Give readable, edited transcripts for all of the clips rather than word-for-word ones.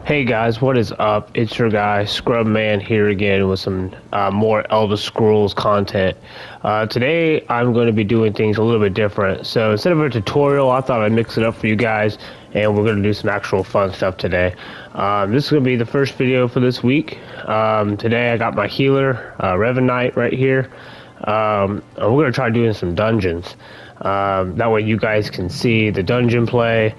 Hey guys, what is up? It's your guy Scrub Man here again with some more Elder Scrolls content. Today I'm going to be doing things a little bit different. So instead of a tutorial, I thought I'd mix it up for you guys, and we're going to do some actual fun stuff today. This is going to be the first video for this week. Today I got my healer, Revenite, right here. And we're going to try doing some dungeons. That way you guys can see the dungeon play.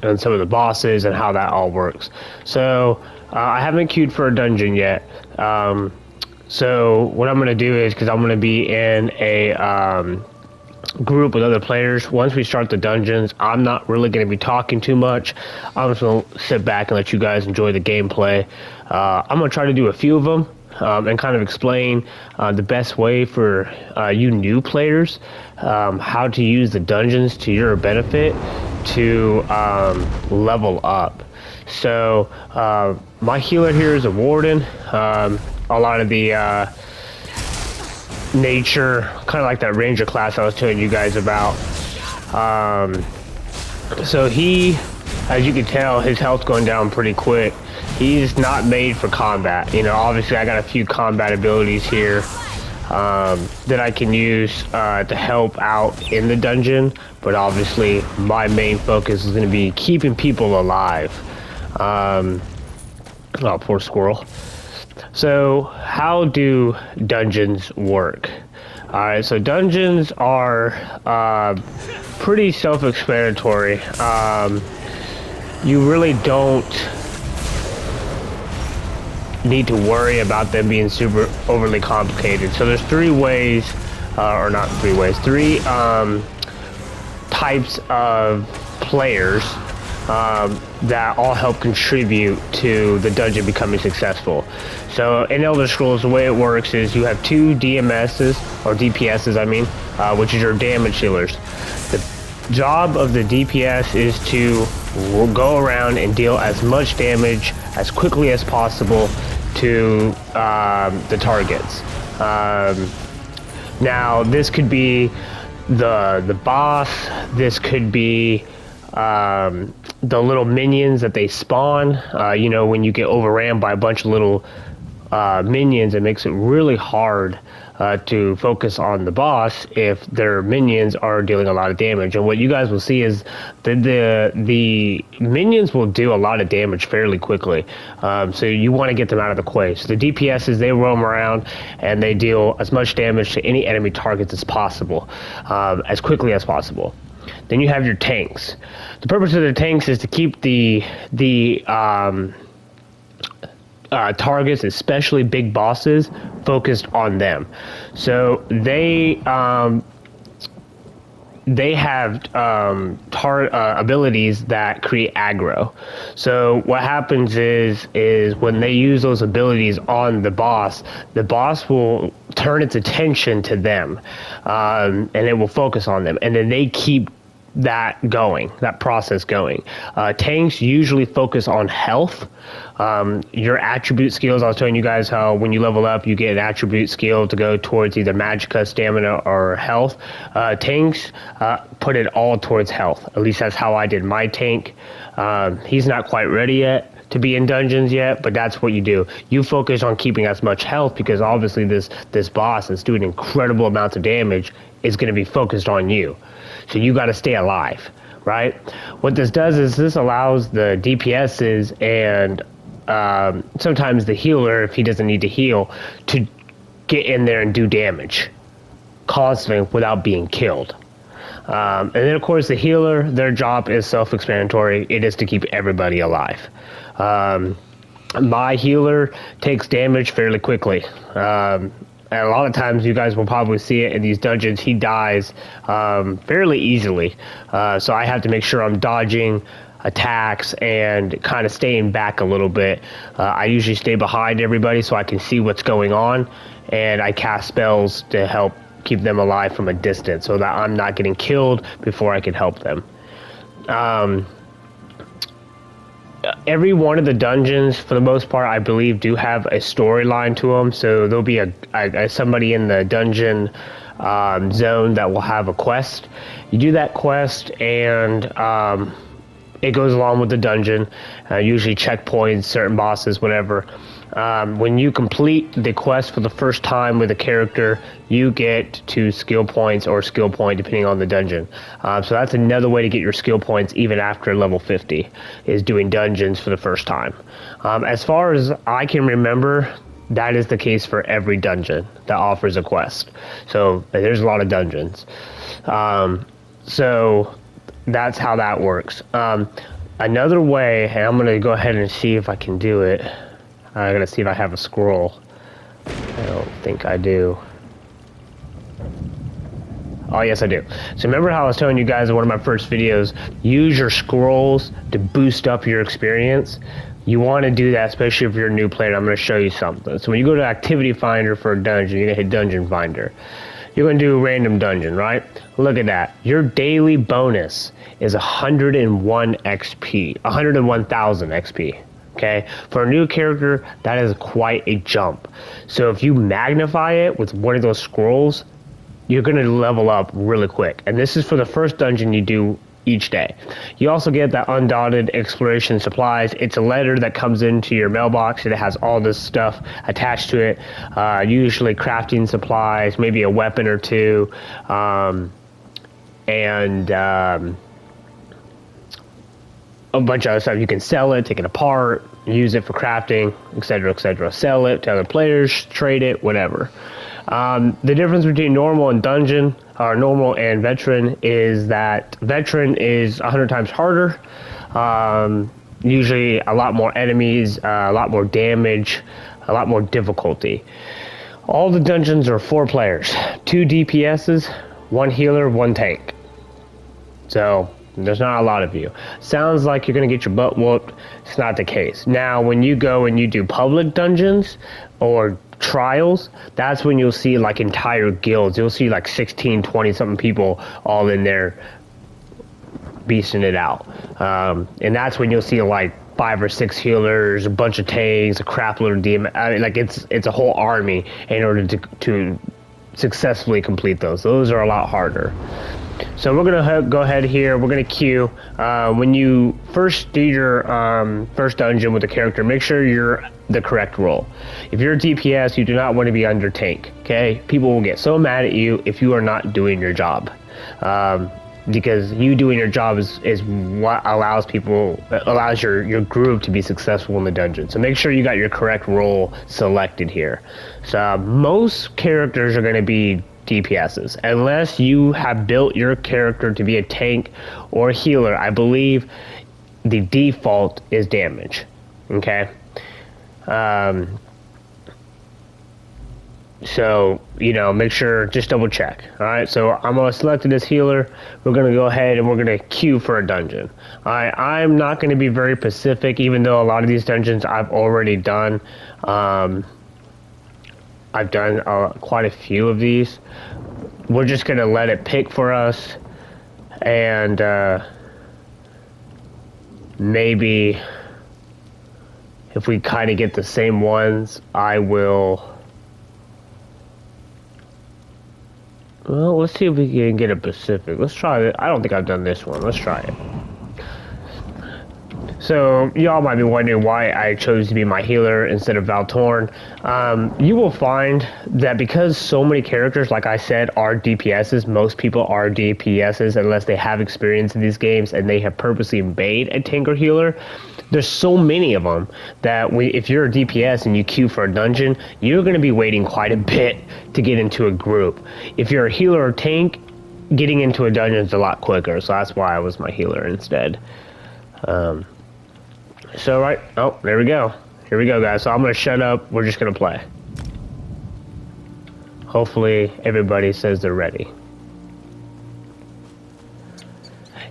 And some of the bosses and how that all works. So I haven't queued for a dungeon yet. So what I'm going to do is, because I'm going to be in a group with other players, once we start the dungeons, I'm not really going to be talking too much. I'm just going to sit back and let you guys enjoy the gameplay. I'm going to try to do a few of them. And kind of explain the best way for you new players how to use the dungeons to your benefit to level up. So my healer here is a warden. A lot of the nature, kind of like that ranger class I was telling you guys about. So he, as you can tell, his health's going down pretty quick. He's not made for combat. You know, obviously I got a few combat abilities here that I can use to help out in the dungeon, but obviously my main focus is going to be keeping people alive. Oh, poor squirrel. So how do dungeons work? Alright, so dungeons are pretty self-explanatory. You really don't need to worry about them being super overly complicated. So there's three ways, or not three ways, three types of players that all help contribute to the dungeon becoming successful. So in Elder Scrolls, the way it works is you have two DMSs, or DPSs I mean, which is your damage healers. The job of the DPS is to go around and deal as much damage as quickly as possible to the targets. Now this could be the boss, this could be the little minions that they spawn. You know, when you get overran by a bunch of little minions, it makes it really hard to focus on the boss if their minions are dealing a lot of damage. And what you guys will see is that the minions will do a lot of damage fairly quickly. So you want to get them out of the way. So the DPSs, they roam around and they deal as much damage to any enemy targets as possible, as quickly as possible. Then you have your tanks. The purpose of the tanks is to keep the targets, especially big bosses, focused on them. So they have abilities that create aggro. So what happens is when they use those abilities on the boss will turn its attention to them, and it will focus on them, and then they keep that process going. Tanks usually focus on health. Your attribute skills, I was telling you guys how when you level up you get an attribute skill to go towards either magicka, stamina, or health. Tanks put it all towards health. At least that's how I did my tank. He's not quite ready yet to be in dungeons yet, but that's what you do. You focus on keeping as much health, because obviously this boss that's doing incredible amounts of damage is going to be focused on you. So you got to stay alive, right? What this does is this allows the DPSs and sometimes the healer, if he doesn't need to heal, to get in there and do damage constantly without being killed. And then of course the healer, their job is self-explanatory. It is to keep everybody alive. My healer takes damage fairly quickly. And a lot of times you guys will probably see it in these dungeons, he dies fairly easily. So I have to make sure I'm dodging attacks and kind of staying back a little bit. I usually stay behind everybody so I can see what's going on, and I cast spells to help keep them alive from a distance so that I'm not getting killed before I can help them. Every one of the dungeons, for the most part, I believe, do have a storyline to them. So there'll be somebody in the dungeon zone that will have a quest. You do that quest, and it goes along with the dungeon, usually checkpoints, certain bosses, whatever. When you complete the quest for the first time with a character, you get 2 skill points or skill point depending on the dungeon. So that's another way to get your skill points even after level 50, is doing dungeons for the first time. As far as I can remember, that is the case for every dungeon that offers a quest. So there's a lot of dungeons. So that's how that works. Another way, and I'm gonna go ahead and see if I can do it. I'm gonna see if I have a scroll. I don't think I do. Oh, yes, I do. So remember how I was telling you guys in one of my first videos, use your scrolls to boost up your experience? You want to do that, especially if you're a new player. I'm going to show you something. So when you go to Activity Finder for a dungeon, you're going to hit Dungeon Finder. You're going to do a random dungeon, right? Look at that. Your daily bonus is 101 XP, 101,000 XP. Okay, for a new character, that is quite a jump. So if you magnify it with one of those scrolls, you're going to level up really quick. And this is for the first dungeon you do each day. You also get that undotted exploration supplies. It's a letter that comes into your mailbox and it has all this stuff attached to it. Usually crafting supplies, maybe a weapon or two, and a bunch of other stuff. You can sell it, take it apart, use it for crafting, etc., etc. Sell it to other players, trade it, whatever. The difference between normal and dungeon, or normal and veteran, is that veteran is 100 times harder. Usually a lot more enemies, a lot more damage, a lot more difficulty. All the dungeons are 4 players, 2 DPSs, 1 healer, 1 tank. So there's not a lot of you. Sounds like you're going to get your butt whooped. It's not the case. Now, when you go and you do public dungeons or trials, that's when you'll see like entire guilds. You'll see like 16, 20 something people all in there beasting it out. And that's when you'll see like 5 or 6 healers, a bunch of tanks, a crap load of demons. I mean, like it's a whole army in order to successfully complete those. Those are a lot harder. So we're gonna go ahead here. We're gonna queue. When you first do your first dungeon with a character, make sure you're the correct role. If you're a DPS, you do not want to be under tank. Okay, people will get so mad at you if you are not doing your job, because you doing your job is what allows your group to be successful in the dungeon. So make sure you got your correct role selected here. So most characters are going to be DPSs, unless you have built your character to be a tank or healer. I believe the default is damage. Okay. So, you know, make sure, just double check. All right, so I'm going to select it as healer. We're going to go ahead and we're going to queue for a dungeon. All right, I'm not going to be very specific, even though a lot of these dungeons I've already done. I've done quite a few of these. We're just going to let it pick for us. And maybe if we kind of get the same ones, I will... Well, let's see if we can get a Pacific. Let's try it. I don't think I've done this one. Let's try it. So, y'all might be wondering why I chose to be my healer instead of Valtorn. You will find that because so many characters, like I said, are DPSs, most people are DPSs unless they have experience in these games and they have purposely made a tank or healer. There's so many of them that if you're a DPS and you queue for a dungeon, you're going to be waiting quite a bit to get into a group. If you're a healer or tank, getting into a dungeon is a lot quicker, so that's why I was my healer instead. So, right, oh, there we go. Here we go, guys. So I'm going to shut up. We're just going to play. Hopefully, everybody says they're ready.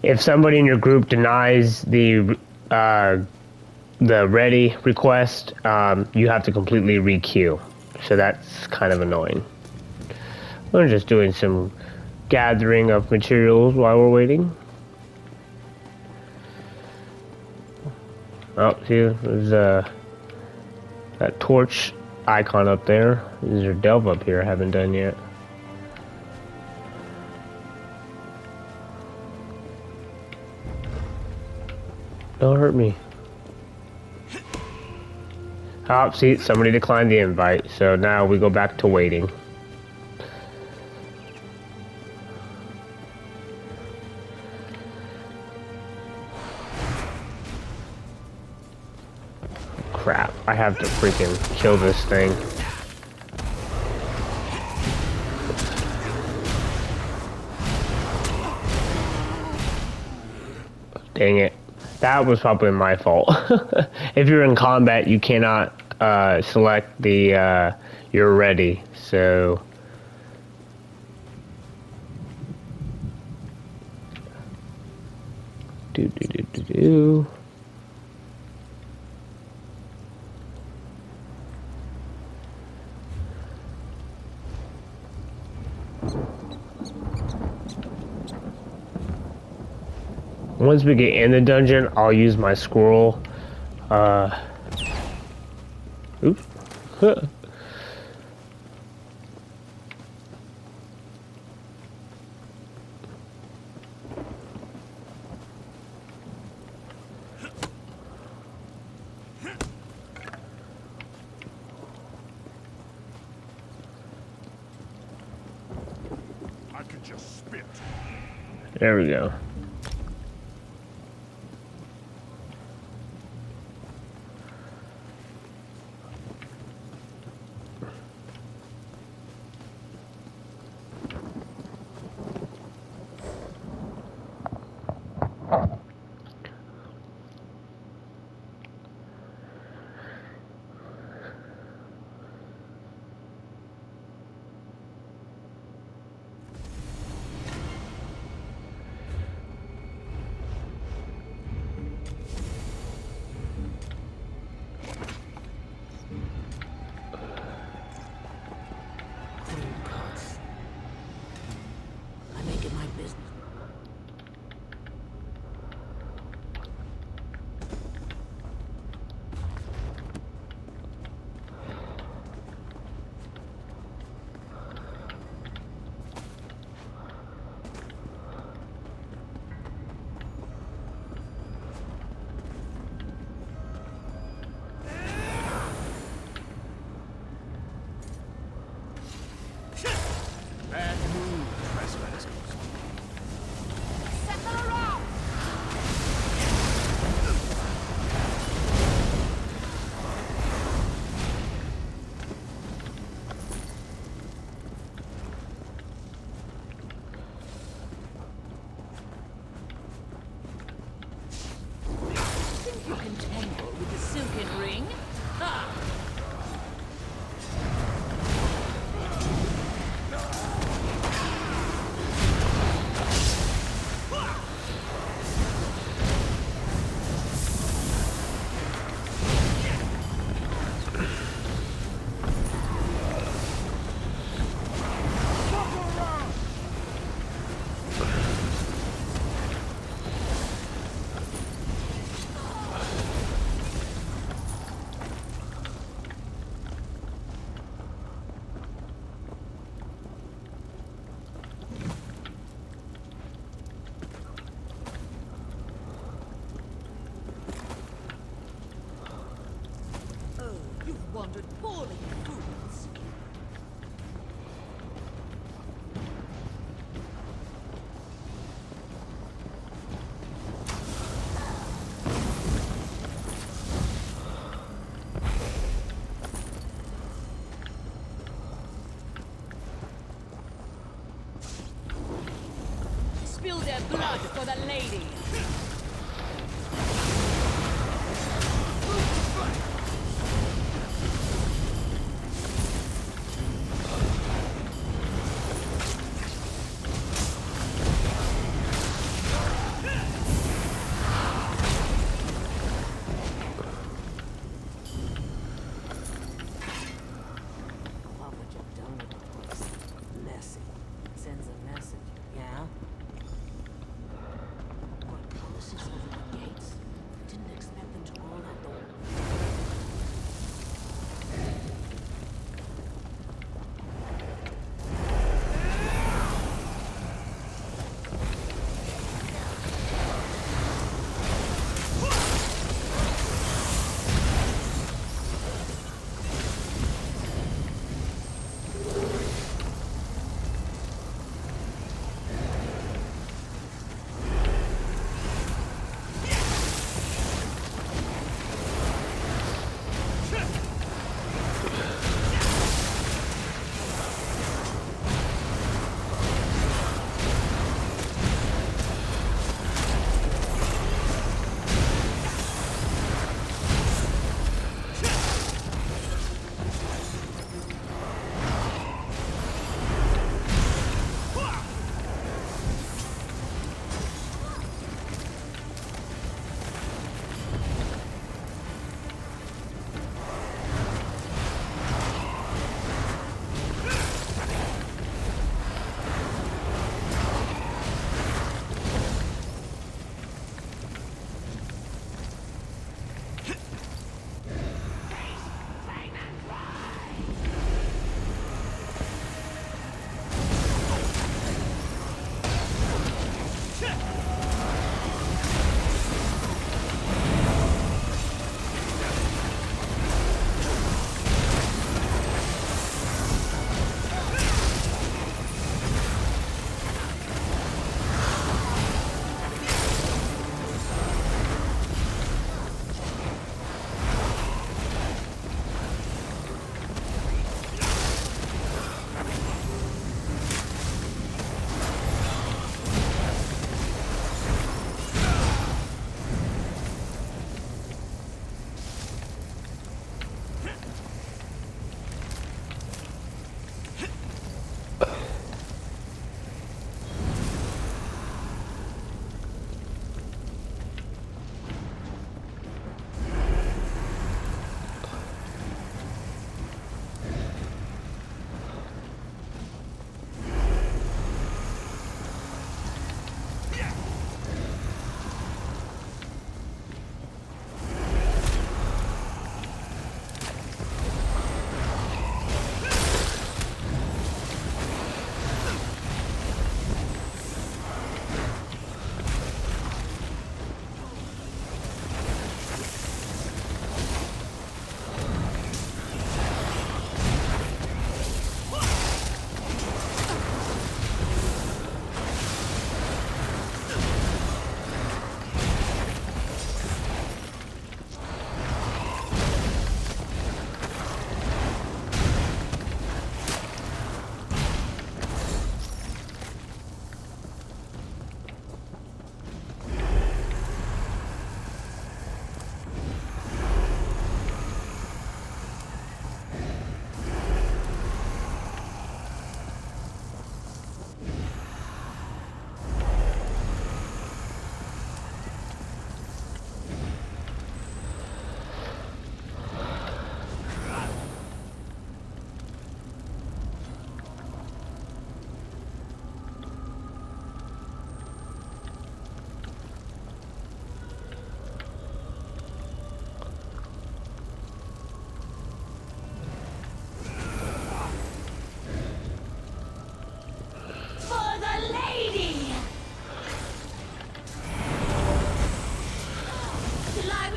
If somebody in your group denies the ready request, you have to completely re-queue. So that's kind of annoying. We're just doing some gathering of materials while we're waiting. Oh, see, there's that torch icon up there. There's a delve up here I haven't done yet. Don't hurt me. Oh, see, somebody declined the invite, so now we go back to waiting. Crap, I have to freaking kill this thing. Dang it. That was probably my fault. If you're in combat, you cannot select the you're ready, so... Do. Once we get in the dungeon, I'll use my squirrel. Oops. I could just spit. There we go. Wandered poorly, fools. Spill their blood for the lady.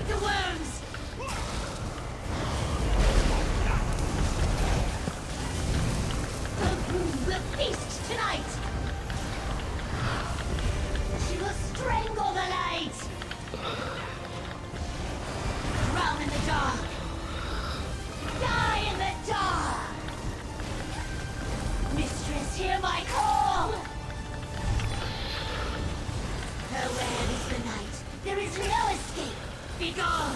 with the wounds! The moon will feast tonight! She will strangle the light! Drown in the dark! Die in the dark! Mistress, hear my call! Nowhere is the night. There is no escape. Be gone!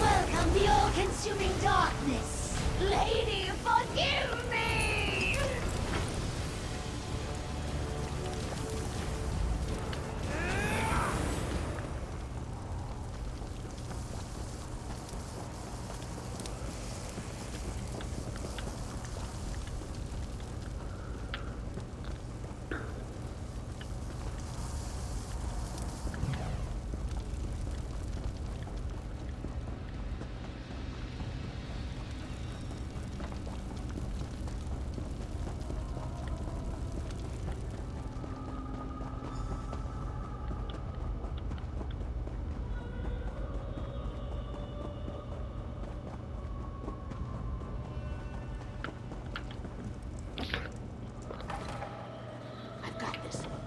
Welcome the all-consuming darkness. Lady, forgive me!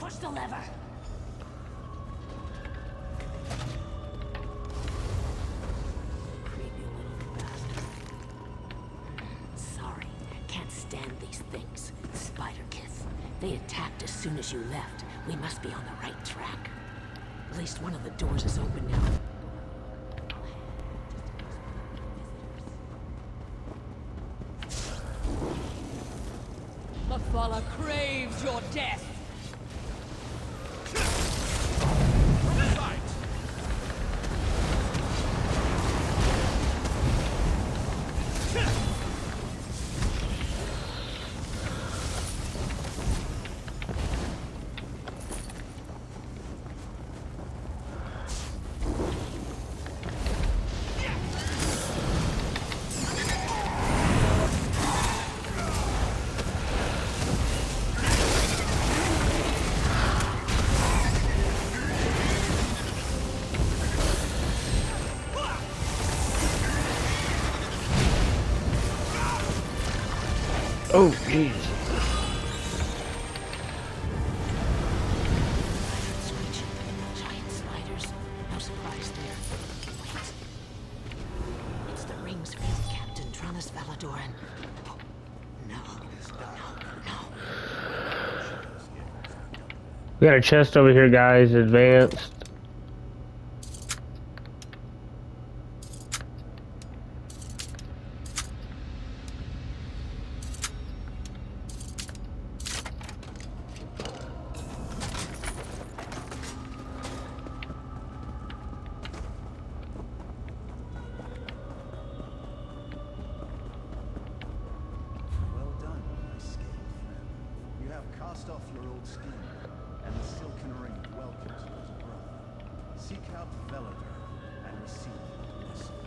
Push the lever. Creepy little bastard. Sorry, can't stand these things. Spider Kiss. They attacked as soon as you left. We must be on the right track. At least one of the doors is open now. The Falla craves your death! Oh, jeez. Switch. Giant spiders. No surprise there. Wait. It's the rings field, Captain Tranus Valadoran. Oh, no. We got a chest over here, guys. Advanced. Cast off your old skin, and the silken ring welcomes you as a brother. Seek out Velador and receive the blessing.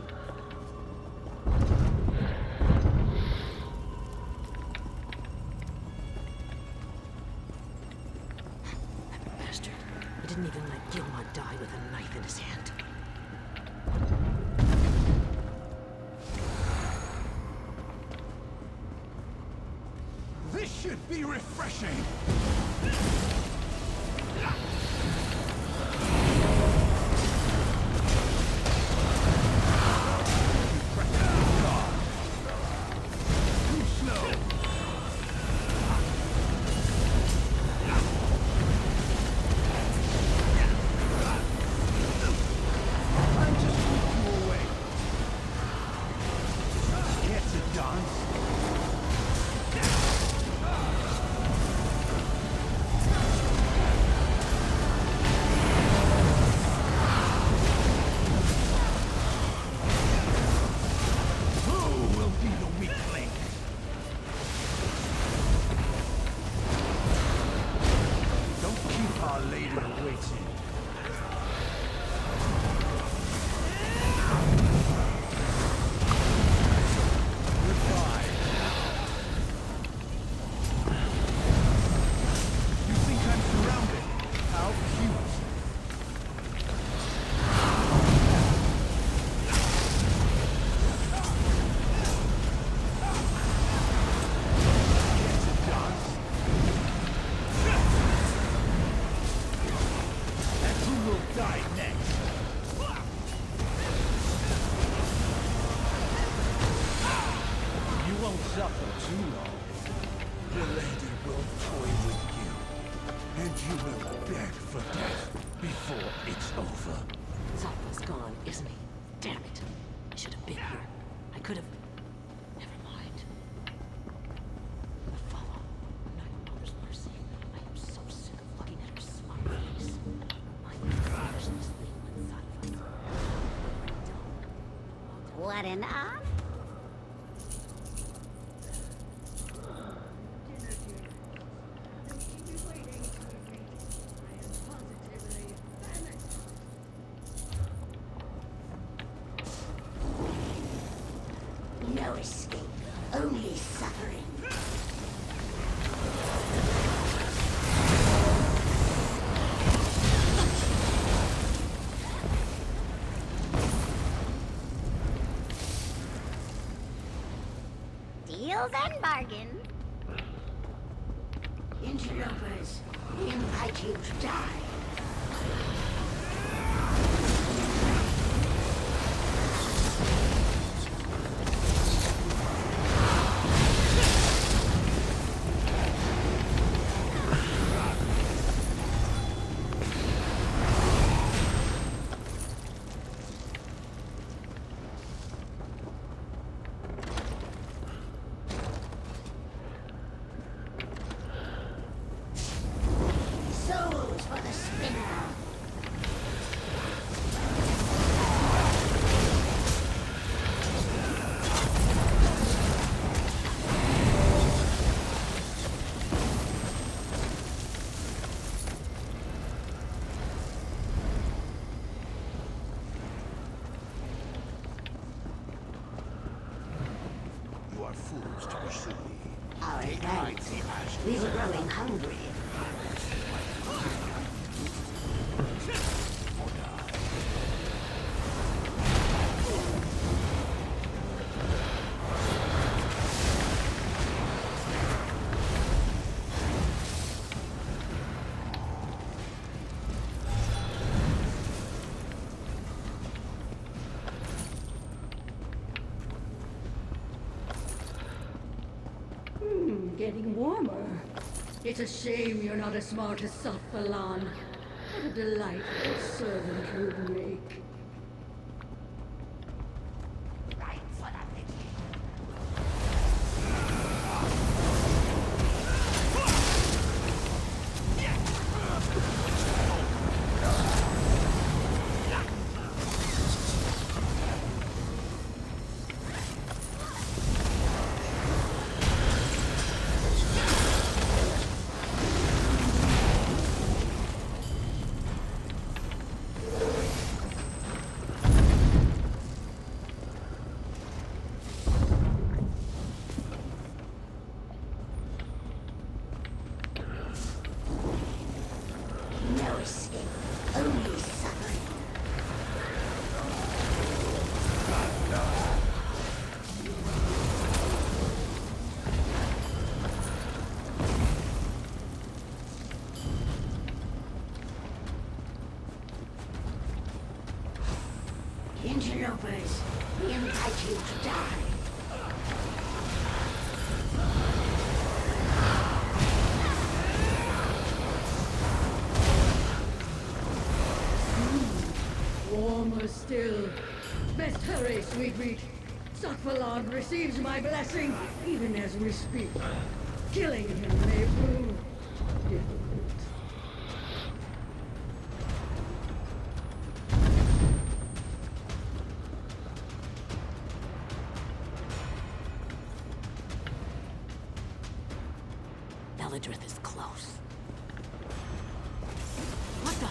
That bastard. He didn't even let Gilmore die with a knife in his hand. This should be refreshing! You will beg for death before it's over. Zalpa's gone, isn't he? Damn it. I should have been here. I could have... Never mind. Follow. Not your mother's mercy. I am so sick of looking at her smug face. Remind me of foolishness leaving with Zalpa. What an honor. No escape, only suffering. Deals and bargains. Interlopers, we invite you to die. Souls for the spinner. You are fools to pursue me. Our Take thanks. the ashes. We were growing hungry. Getting warmer. It's a shame you're not as smart as Safalan. What a delightful servant you'd make. Right for the picking. No escape, only suffering. Interlopers, we invite you to die. Warmer still. Best hurry, sweet meat. Safalan receives my blessing, even as we speak. Killing him may prove difficult. Belladrith is close. What the?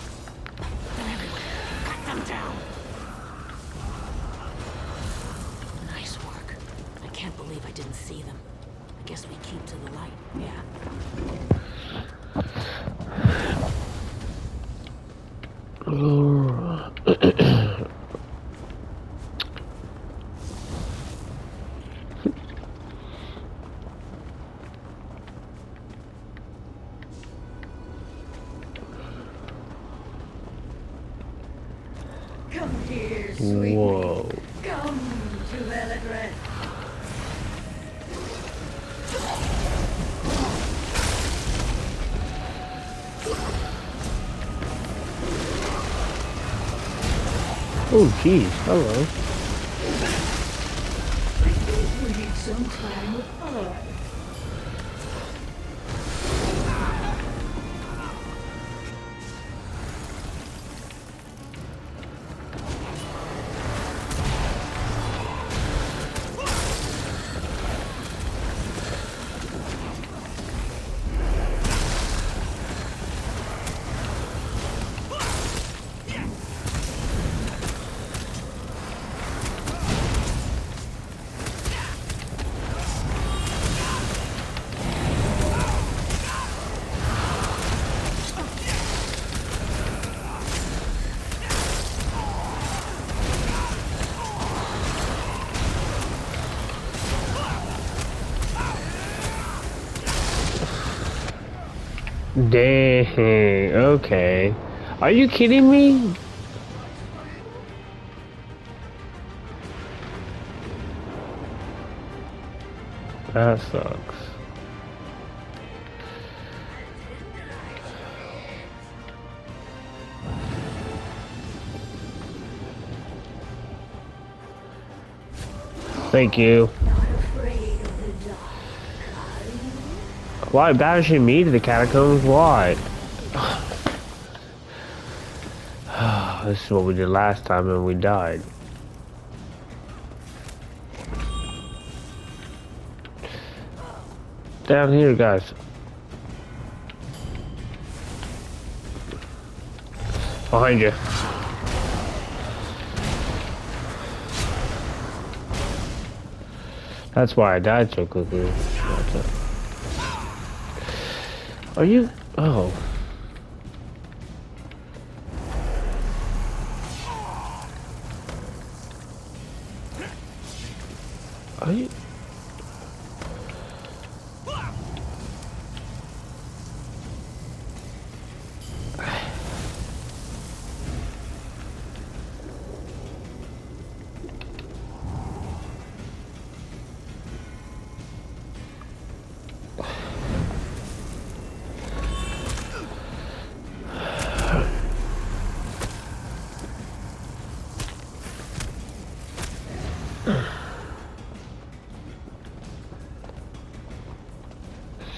They're everywhere. Cut them down. Nice work. I can't believe I didn't see them. I guess we keep to the light, yeah. Come here, sweet Whoa. meat. Come to Belladrith. Oh, jeez. Hello. We need some time apart. Dang. Okay. Are you kidding me? That sucks. Thank you. Why banishing me to the catacombs? Why? This is what we did last time and we died. Down here, guys. Behind you. That's why I died so quickly. Are you? Oh. Are you?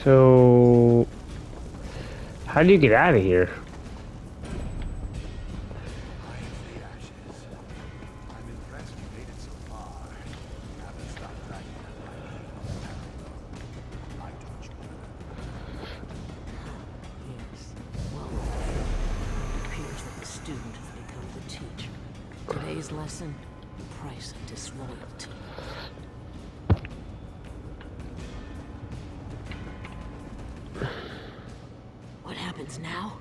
So, how do you get out of here? The ashes. I'm impressed you made it so far. You haven't stopped dragging that light. I taught you. Yes. Well, it appears that the student has become the teacher. Today's lesson, the price of disloyalty. What happens now?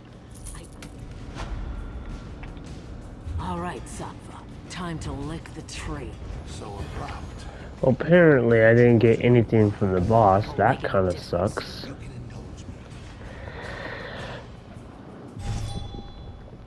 All right, Sattva. Time to lick the tree. So abrupt. Well, apparently I didn't get anything from the boss. That kind of sucks. You